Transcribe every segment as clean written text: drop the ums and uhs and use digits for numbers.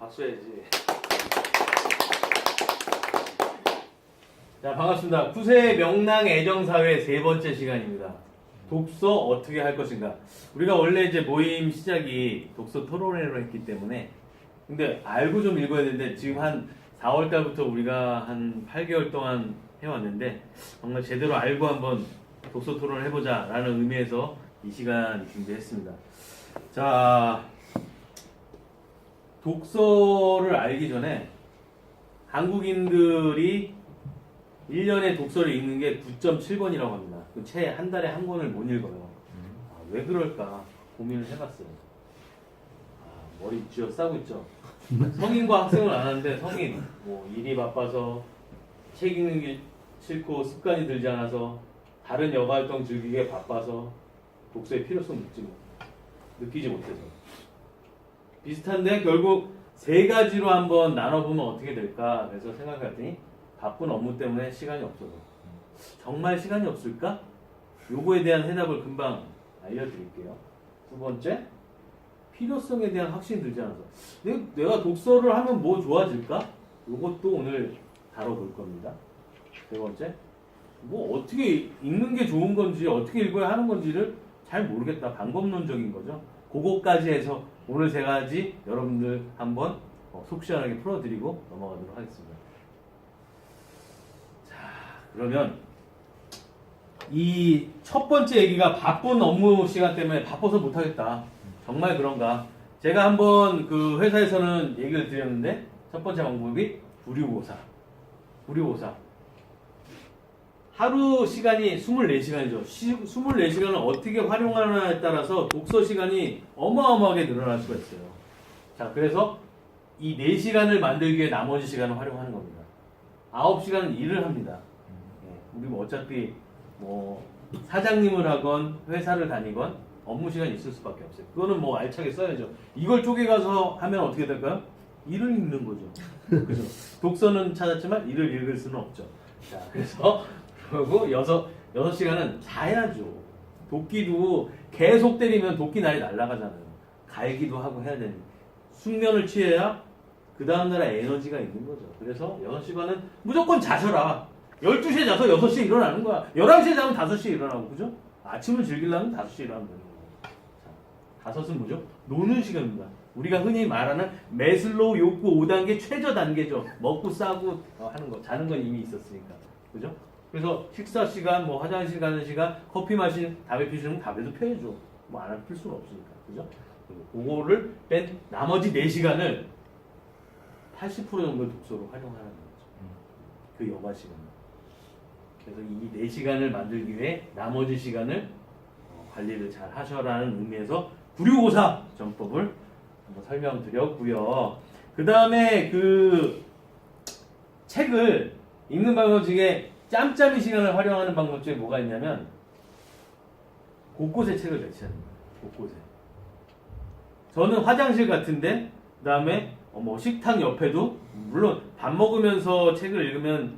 박수 해야지. 자, 반갑습니다. 구세 명랑 애정사회 세 번째 시간입니다. 독서 어떻게 할 것인가. 우리가 원래 이제 모임 시작이 독서 토론회로 했기 때문에, 근데 알고 좀 읽어야 되는데, 지금 한 4월 달부터 우리가 한 8개월 동안 해왔는데, 정말 제대로 알고 한번 독서 토론을 해보자 라는 의미에서 이 시간 준비했습니다. 자, 독서를 알기 전에 한국인들이 1년에 독서를 읽는 게 9.7권이라고 합니다. 그 채 한 달에 한 권을 못 읽어요. 왜 그럴까 고민을 해봤어요. 머리 쥐어싸고 있죠. 성인과 학생은 안 하는데, 성인 뭐 일이 바빠서 책 읽는 게 싫고 습관이 들지 않아서 다른 여가 활동 즐기기에 바빠서 독서의 필요성 느끼지 못해서 비슷한데, 결국 세 가지로 한번 나눠보면 어떻게 될까. 그래서 생각해봤더니 바쁜 업무 때문에 시간이 없어서. 정말 시간이 없을까? 요거에 대한 해답을 금방 알려드릴게요. 두 번째, 필요성에 대한 확신이 들지 않아서. 내가 독서를 하면 뭐 좋아질까? 요것도 오늘 다뤄볼 겁니다. 세 번째, 뭐 어떻게 읽는 게 좋은 건지, 어떻게 읽어야 하는 건지를 잘 모르겠다. 방법론적인 거죠. 그거까지 해서 오늘 세 가지 여러분들 한번 속 시원하게 풀어드리고 넘어가도록 하겠습니다. 자, 그러면 이 첫 번째 얘기가 바쁜 업무 시간 때문에 바빠서 못하겠다. 정말 그런가? 제가 한번 그 회사에서는 얘기를 드렸는데, 첫 번째 방법이 부류고사. 부류고사. 하루 시간이 24시간이죠. 24시간을 어떻게 활용하느냐에 따라서 독서 시간이 어마어마하게 늘어날 수가 있어요. 자, 그래서 이 4시간을 만들기 위해 나머지 시간을 활용하는 겁니다. 9시간은 일을 합니다. 우리 뭐 어차피 뭐 사장님을 하건 회사를 다니건 업무 시간이 있을 수밖에 없어요. 그거는 뭐 알차게 써야죠. 이걸 쪼개가서 하면 어떻게 될까요? 일을 읽는 거죠. 그죠? 독서는 찾았지만 일을 읽을 수는 없죠. 자, 그래서 그리고 6시간은 자야죠. 도끼도 계속 때리면 도끼 날이 날아가잖아요. 갈기도 하고 해야 되는. 숙면을 취해야 그 다음날에 에너지가 있는 거죠. 그래서 6시간은 무조건 자셔라. 12시에 자서 6시에 일어나는 거야. 11시에 자면 5시에 일어나고, 그죠? 아침을 즐기려면 5시에 일어나면 되는 거예요. 자, 5은 뭐죠? 노는 시간입니다. 우리가 흔히 말하는 매슬로우 욕구 5단계 최저 단계죠. 먹고 싸고 하는 거. 자는 건 이미 있었으니까. 그죠? 그래서 식사 시간, 뭐 화장실 가는 시간, 커피 마시는, 담배 피우시는 담배도 펴야죠. 뭐 안 필 수는 없으니까. 그죠? 그거를 뺀 나머지 4시간을 80% 정도 독서로 활용하는 거죠. 그 여가 시간. 그래서 이 4시간을 만들기 위해 나머지 시간을 관리를 잘 하셔라는 의미에서 부류고사 전법을 한번 설명드렸고요. 그 다음에 그 책을 읽는 방법 중에 짬짬이 시간을 활용하는 방법 중에 뭐가 있냐면, 곳곳에 책을 배치하는 거예요. 곳곳에. 저는 화장실 같은데, 그 다음에 뭐 식탁 옆에도, 물론 밥 먹으면서 책을 읽으면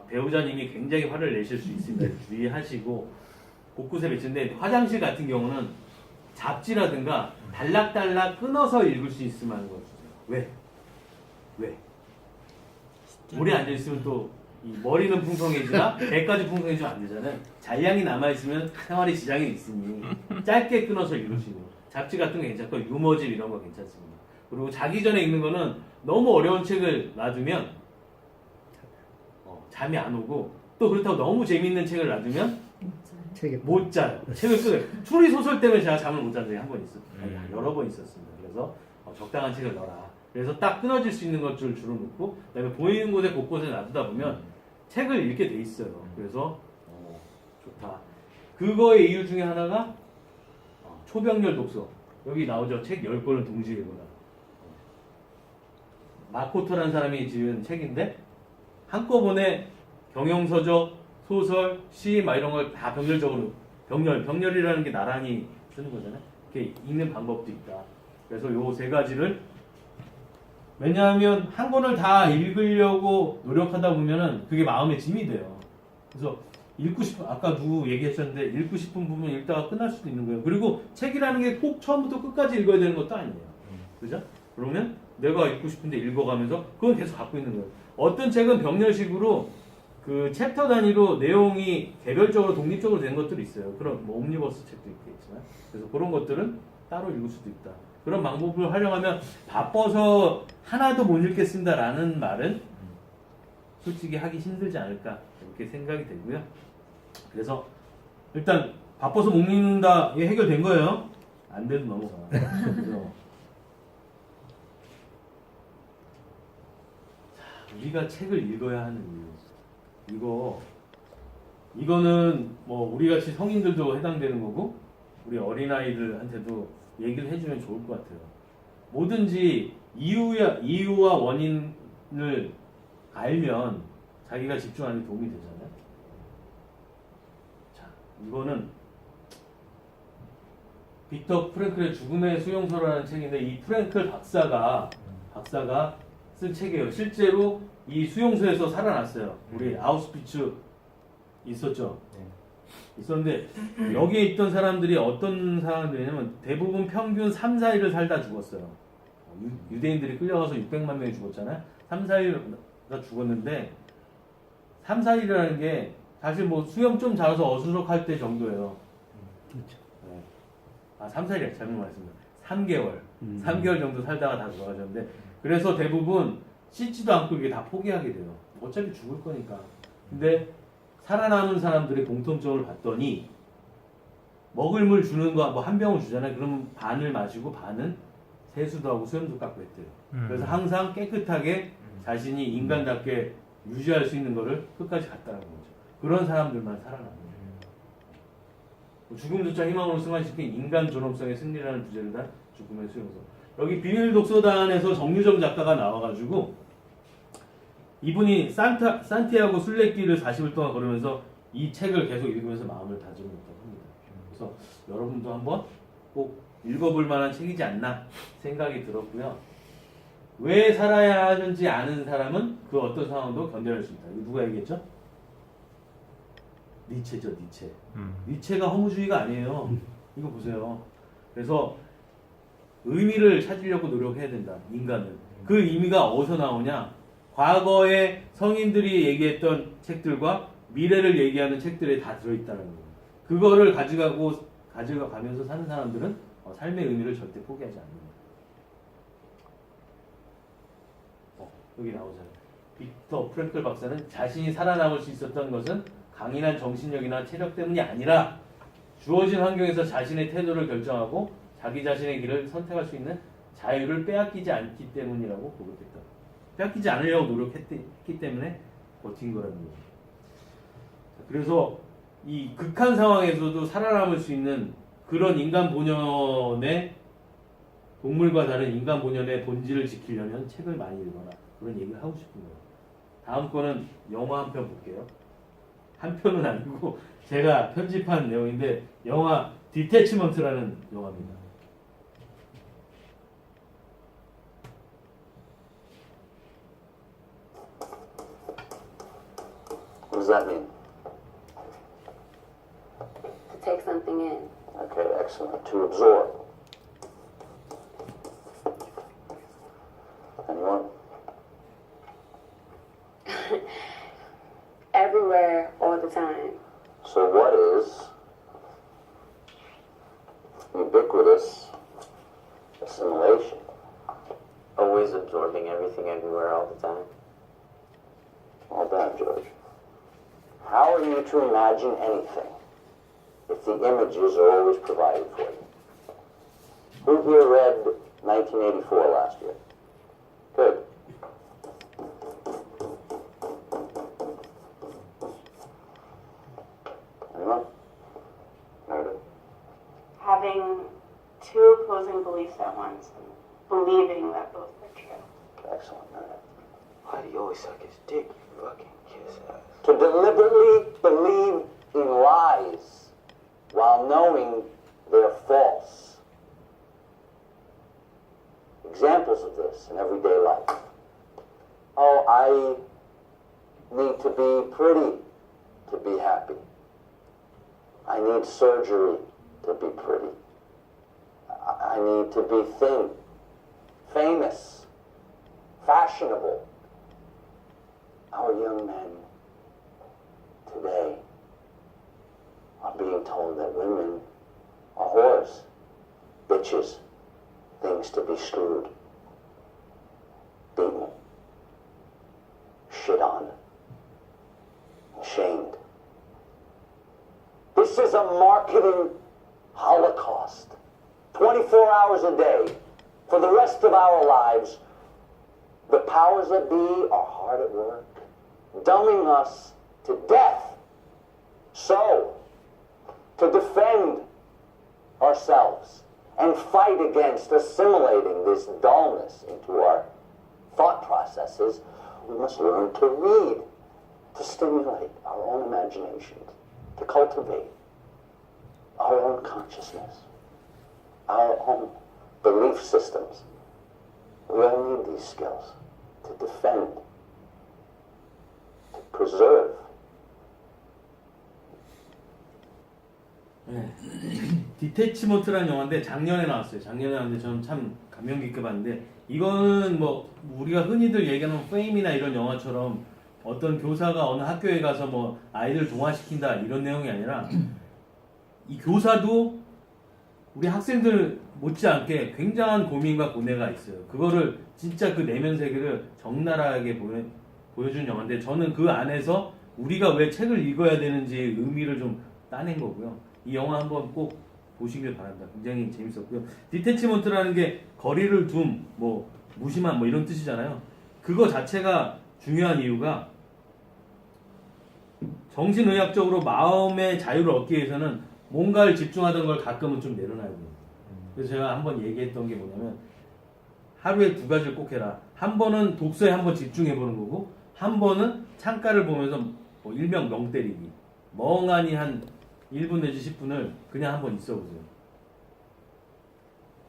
배우자님이 굉장히 화를 내실 수 있습니다. 주의하시고 곳곳에 배치는데, 화장실 같은 경우는 잡지라든가 달락달락 끊어서 읽을 수 있으면 하는 거죠. 왜? 오래 앉아있으면 또 이 머리는 풍성해지나 배까지 풍성해지면 안 되잖아요. 잔량이 남아있으면 생활에 지장이 있으니 짧게 끊어서 읽을 수 있는 거. 잡지 같은 거 괜찮고 유머집 이런 거 괜찮습니다. 그리고 자기 전에 읽는 거는 너무 어려운 책을 놔두면 잠이 안 오고, 또 그렇다고 너무 재밌는 책을 놔두면 못 자요. 책을 끊어요. 추리 소설 때문에 제가 잠을 못 잔 적이 한 번 있어요. 여러 번 있었습니다. 그래서 적당한 책을 넣어라. 그래서 딱 끊어질 수 있는 것들을 주로 놓고, 그다음에 보이는 곳에 곳곳에 놔두다 보면 책을 읽게 돼 있어요. 그래서 좋다. 그거의 이유 중에 하나가 초병렬 독서. 여기 나오죠. 책 10권을 동시에 읽어라. 마코토라는 사람이 지은 책인데, 한꺼번에 경영서적, 소설, 시 막 이런 걸 다 병렬적으로, 병렬이라는 게 나란히 쓰는 거잖아요. 이렇게 읽는 방법도 있다. 그래서 요 세 가지를, 왜냐하면 한 권을 다 읽으려고 노력하다 보면은 그게 마음의 짐이 돼요. 그래서 읽고 싶은, 아까 누구 얘기하셨는데, 읽고 싶은 부분 읽다가 끝날 수도 있는 거예요. 그리고 책이라는 게 꼭 처음부터 끝까지 읽어야 되는 것도 아니에요. 그죠? 그러면 내가 읽고 싶은데 읽어가면서 그건 계속 갖고 있는 거예요. 어떤 책은 병렬식으로 그 챕터 단위로 내용이 개별적으로 독립적으로 된 것들이 있어요. 그런 뭐 옴니버스 책도 있겠지만 그래서 그런 것들은 따로 읽을 수도 있다. 그런 방법을 활용하면 바빠서 하나도 못 읽겠습니다라는 말은 솔직히 하기 힘들지 않을까 이렇게 생각이 되고요. 그래서 일단 바빠서 못 읽는다 이게 해결된 거예요. 안 돼도 넘어가. 그래서 우리가 책을 읽어야 하는 이유. 이거는 뭐 우리 같이 성인들도 해당되는 거고 우리 어린아이들한테도 얘기를 해주면 좋을 것 같아요. 뭐든지 이유와 원인을 알면 자기가 집중하는 데 도움이 되잖아요. 자, 이거는 빅터 프랭클의 죽음의 수용소라는 책인데 이 프랭클 박사가 쓴 책이에요. 실제로 이 수용소에서 살아났어요. 우리 아우슈비츠 있었죠. 있었는데 여기에 있던 사람들이 어떤 사람들이냐면 대부분 평균 3, 4일을 살다 죽었어요. 유대인들이 끌려가서 600만 명이 죽었잖아요. 3, 4일가 죽었는데 3, 4일이라는 게 사실 뭐 수염 좀 자라서 어수룩할 때 정도예요. 그렇죠. 네. 아, 3, 4일이 잘못 말했습니다. 3개월. 3개월 정도 살다가 다 돌아가셨는데 그래서 대부분 씻지도 않고 이게 다 포기하게 돼요. 어차피 죽을 거니까. 근데 살아남은 사람들의 공통점을 봤더니 먹을 물 주는 거 뭐 한 병을 주잖아요. 그러면 반을 마시고 반은 세수도 하고 수염도 깎고 했대요. 그래서 항상 깨끗하게 자신이 인간답게 유지할 수 있는 거를 끝까지 갔다는 거죠. 그런 사람들만 살아남는 거예요. 죽음조차 희망으로 승화시킨 인간 존엄성의 승리라는 주제를 단 죽음의 수용소. 여기 비밀 독서단에서 정유정 작가가 나와가지고 이분이 산티아고 순례길을 40일 동안 걸으면서 이 책을 계속 읽으면서 마음을 다짐했다고 합니다. 그래서 여러분도 한번 꼭 읽어볼 만한 책이지 않나 생각이 들었고요. 왜 살아야 하는지 아는 사람은 그 어떤 상황도 견뎌낼 수 있다. 이거 누가 얘기했죠? 니체죠, 니체. 니체가 허무주의가 아니에요. 이거 보세요. 그래서 의미를 찾으려고 노력해야 된다. 인간은. 그 의미가 어디서 나오냐? 과거에 성인들이 얘기했던 책들과 미래를 얘기하는 책들에 다 들어있다는 거예요. 그거를 가져가면서 사는 사람들은 삶의 의미를 절대 포기하지 않는다. 여기 나오잖아요. 빅터 프랭클 박사는 자신이 살아남을 수 있었던 것은 강인한 정신력이나 체력 때문이 아니라 주어진 환경에서 자신의 태도를 결정하고 자기 자신의 길을 선택할 수 있는 자유를 빼앗기지 않기 때문이라고 고백했다. 빼앗기지 않으려고 노력했기 때문에 버틴 거라는 거죠. 그래서 이 극한 상황에서도 살아남을 수 있는 그런 인간 본연의 동물과 다른 인간 본연의 본질을 지키려면 책을 많이 읽어라. 그런 얘기를 하고 싶은 거예요. 다음 거는 영화 한 편 볼게요. 한 편은 아니고 제가 편집한 내용인데 영화 디태치먼트라는 영화입니다. What does that mean? To take something in. Okay, excellent. To absorb. Anyone? Everywhere, all the time. So what is ubiquitous assimilation? Always absorbing everything everywhere all the time. All done, George. How are you to imagine anything if the images are always provided for you? Who here read 1984 last year? Good. Anyone? Meredith? Having two opposing beliefs at once and believing that both are true. Excellent, Meredith. Why do you always suck his dick, you fucking kiss ass? To deliberately believe in lies while knowing they're false. Examples of this in everyday life. Oh, I need to be pretty to be happy. I need surgery to be pretty. I need to be thin famous, fashionable. Our young men today are being told that women are whores, bitches, things to be screwed, beaten, shit on, shamed. This is a marketing holocaust. 24 hours a day, for the rest of our lives, the powers that be are hard at work, dumbing us to death. So, to defend ourselves and fight against assimilating this dullness into our thought processes, we must learn to read, to stimulate our own imaginations, to cultivate our own consciousness, our own belief systems. We all need these skills to defend, to preserve. 네. 디태치먼트라는 영화인데 작년에 나왔어요. 작년에 나왔는데 저는 참 감명 깊게 봤는데 이거는 뭐 우리가 흔히들 얘기하는 페임이나 이런 영화처럼 어떤 교사가 어느 학교에 가서 뭐 아이들 동화시킨다 이런 내용이 아니라 이 교사도 우리 학생들 못지않게 굉장한 고민과 고뇌가 있어요. 그거를 진짜 그 내면 세계를 적나라하게 보여준 영화인데 저는 그 안에서 우리가 왜 책을 읽어야 되는지 의미를 좀 따낸 거고요. 이 영화 한번 꼭 보시길 바랍니다. 굉장히 재밌었고요. 디태치먼트라는 게 거리를 둠, 뭐 무심한 뭐 이런 뜻이잖아요. 그거 자체가 중요한 이유가 정신의학적으로 마음의 자유를 얻기 위해서는 뭔가를 집중하던 걸 가끔은 좀 내려놔야 돼요. 그래서 제가 한번 얘기했던 게 뭐냐면 하루에 2가지를 꼭 해라. 한 번은 독서에 한번 집중해보는 거고 한 번은 창가를 보면서 뭐 일명 명 때리기. 멍하니 한 1분 내지 10분을 그냥 한번 있어보세요.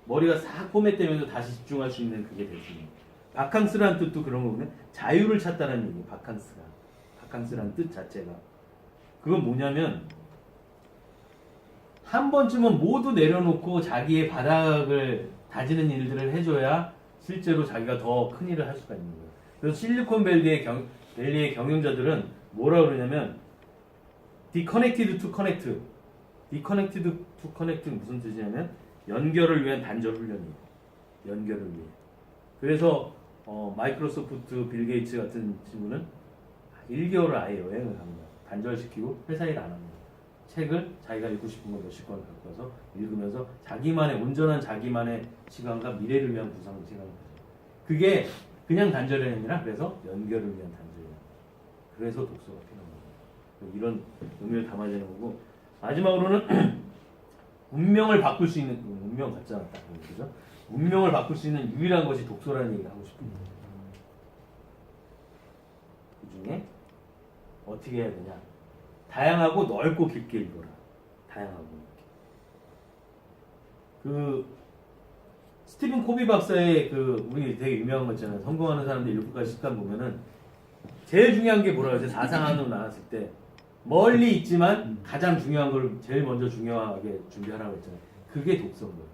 머리가 싹 포맷되면서 다시 집중할 수 있는 그게 될 수 있는. 바캉스라는 뜻도 그런 거거든요. 자유를 찾다는 얘기예요. 바캉스가. 바캉스라는 뜻 자체가. 그건 뭐냐면 한 번쯤은 모두 내려놓고 자기의 바닥을 다지는 일들을 해줘야 실제로 자기가 더 큰 일을 할 수가 있는 거예요. 그래서 실리콘밸리의 경영자들은 뭐라 그러냐면 Deconnected to connect. Deconnected to connect 무슨 뜻이냐면 연결을 위한 단절 훈련이에요. 연결을 위해. 그래서 마이크로소프트 빌 게이츠 같은 친구는 1개월을 아예 여행을 합니다. 단절시키고 회사 일 안 합니다. 책을 자기가 읽고 싶은 걸 몇십 권 갖고 와서 읽으면서 자기만의 온전한 자기만의 시간과 미래를 위한 구상을 시간을 가져요. 그게 그냥 단절이 아니라 그래서 연결을 위한 단절이에요. 그래서 독서가 필요한 거예요. 이런 의미를 담아야 되는 거고 마지막으로는 운명을 바꿀 수 있는 운명 같잖아 딱 그죠? 운명을 바꿀 수 있는 유일한 것이 독서라는 얘기를 하고 싶습니다. 그 중에 어떻게 해야 되냐? 다양하고 넓고 깊게 읽어라. 다양하고 그 스티븐 코비 박사의 그 우리 되게 유명한 거 있잖아요. 성공하는 사람들 7가지 습관 보면은 제일 중요한 게 뭐라고 하죠? 사상안으로 나왔을 때 멀리 있지만 가장 중요한 걸 제일 먼저 중요하게 준비하라고 했잖아요. 그게 독서인 거예요.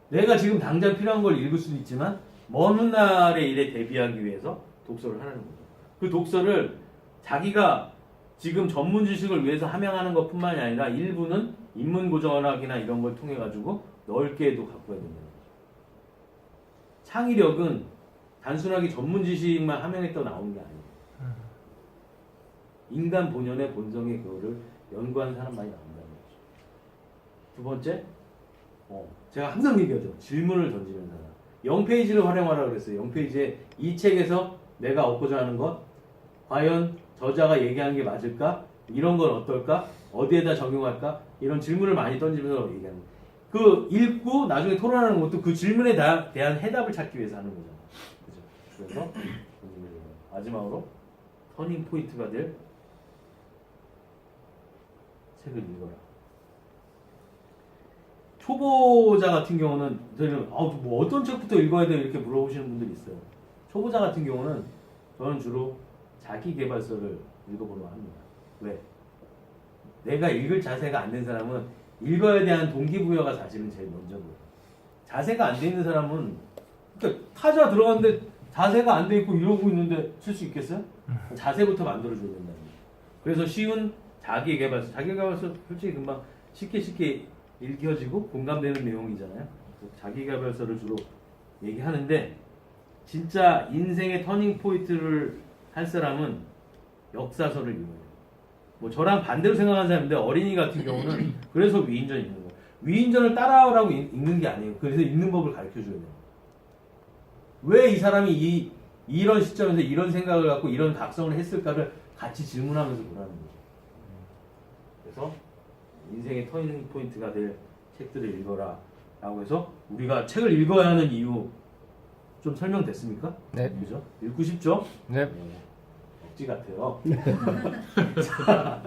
내가 지금 당장 필요한 걸 읽을 수도 있지만 먼 훗날의 일에 대비하기 위해서 독서를 하라는 거죠. 그 독서를 자기가 지금 전문 지식을 위해서 함양하는 것뿐만이 아니라 일부는 인문 고전학이나 이런 걸 통해 가지고 넓게도 갖고 해야 된다는 거죠. 창의력은 단순하게 전문 지식만 함양했다고 나오는 게 아니에요. 인간 본연의 본성의 그거를 연구한 사람만이 나온다는 거죠. 두 번째, 제가 항상 얘기하죠. 질문을 던지는 사람. 0페이지를 활용하라고 그랬어요. 0페이지에 이 책에서 내가 얻고자 하는 것, 과연 저자가 얘기한 게 맞을까? 이런 건 어떨까? 어디에다 적용할까? 이런 질문을 많이 던지면서 얘기하는 거예요. 그 읽고 나중에 토론하는 것도 그 질문에 대한 해답을 찾기 위해서 하는 거잖아요. 그죠? 그래서 마지막으로 터닝 포인트가 될 책을 읽어라. 초보자 같은 경우는 저희는 뭐 어떤 책부터 읽어야 돼 이렇게 물어보시는 분들이 있어요. 초보자 같은 경우는 저는 주로 자기계발서를 읽어보려고 합니다. 왜? 내가 읽을 자세가 안 된 사람은 읽어야 대한 동기부여가 사실은 제일 먼저 보여요. 자세가 안 돼 있는 사람은 그러니까 타자 들어갔는데 자세가 안 돼 있고 이러고 있는데 칠 수 있겠어요? 자세부터 만들어줘야 된다는 거예요. 그래서 쉬운 자기계발서. 자기계발서 솔직히 금방 쉽게 읽혀지고 공감되는 내용이잖아요. 그래서 자기계발서를 주로 얘기하는데 진짜 인생의 터닝 포인트를 할 사람은 역사서를 읽어요. 뭐 저랑 반대로 생각하는 사람인데 어린이 같은 경우는 그래서 위인전 읽는 거예요. 위인전을 따라하라고 읽는 게 아니에요. 그래서 읽는 법을 가르쳐 줘야 돼요. 왜 이 사람이 이런 시점에서 이런 생각을 갖고 이런 각성을 했을까를 같이 질문하면서 보라는 거죠. 그래서 인생의 터닝 포인트가 될 책들을 읽어라 라고 해서 우리가 책을 읽어야 하는 이유 좀 설명됐습니까? 네. 그죠? 읽고 싶죠? 네. 억지 같아요. 자,